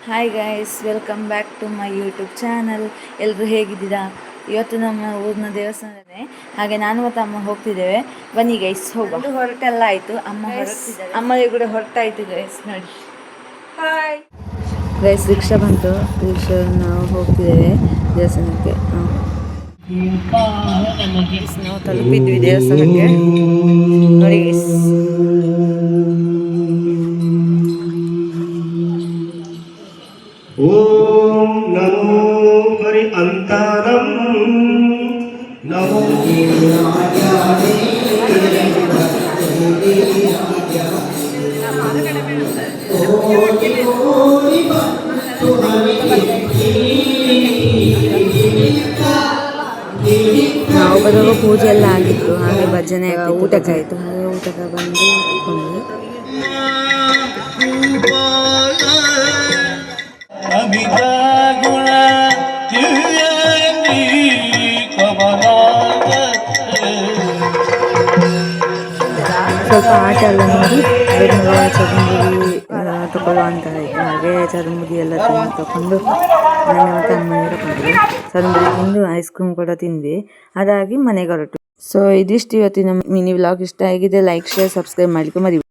Hi guys, welcome back to my YouTube channel. ಎಲ್ಲರೂ ಹೇಗಿದ್ದೀರಾ? ಇವತ್ತು ನಮ್ಮ ಊರಿನ ದೇವಸ್ಥಾನನೇ, ಹಾಗೆ ನಾನು ಮತ್ತು ಅಮ್ಮ ಹೋಗ್ತಿದ್ದೇವೆ. ಬನ್ನಿ ಗೈಸ್, ಹೋಗುವ. ಹೊರಟೆಲ್ಲ ಆಯಿತು, ಅಮ್ಮನಿಗೆ ಕೂಡ ಹೊರಟಾಯ್ತು ಗೈಸ್. ನೋಡಿ, ಹಾಯ್ ಗೈಸ್, ರಿಕ್ಷಾ ಬಂತು. ರಿಕ್ಷಾ ನಾವು ಹೋಗ್ತಿದ್ದೇವೆ ದೇವಸ್ಥಾನಕ್ಕೆ. ನಾವು ತಲುಪಿದ್ವಿ ದೇವಸ್ಥಾನಕ್ಕೆ. ನೋಡಿ ಗೈಸ್, ಓಂ ನಮೋ ಹರಿ ಅಂತಾರಂ ನಮೋ ನಾವು ಬರುವಾಗ ಪೂಜೆ ಎಲ್ಲ ಆಗಿತ್ತು, ಹಾಗೆ ಭಜನೆ ಊಟಕ್ಕಾಯಿತು. ಹಾಗೆ ಊಟಕ್ಕೆ ಬಂದು ಕುತ್ಕೊಂಡು ಸ್ವಲ್ಪ ಆಟ ಎಲ್ಲ ನೋಡಿ ಆಮೇಲೆ ಚದುಂಬುರಿ ತಗೊಳ್ಳೋ ಅಂತ ಆಯಿತು. ಹಾಗೆ ಚದುಂಬುರಿ ಎಲ್ಲ ತಗೊಂಡು ನಾನು ಮತ್ತು ಅಮ್ಮನಿಗೆ ತಗೊಂಡ್ವಿ. ಚದುಂಬುರಿ ತಿಂದು ಐಸ್ ಕ್ರೀಮ್ ಕೂಡ ತಿಂದ್ವಿ. ಅದಾಗಿ ಮನೆಗೆ ಹೊರಟು. ಸೊ ಇದಿಷ್ಟು ಇವತ್ತಿನ ಮಿನಿ ವ್ಲಾಗ್. ಇಷ್ಟ ಆಗಿದೆ ಲೈಕ್, ಶೇರ್, ಸಬ್ಸ್ಕ್ರೈಬ್ ಮಾಡಲಿಕ್ಕೆ ಮರಿಬೇಡಿ.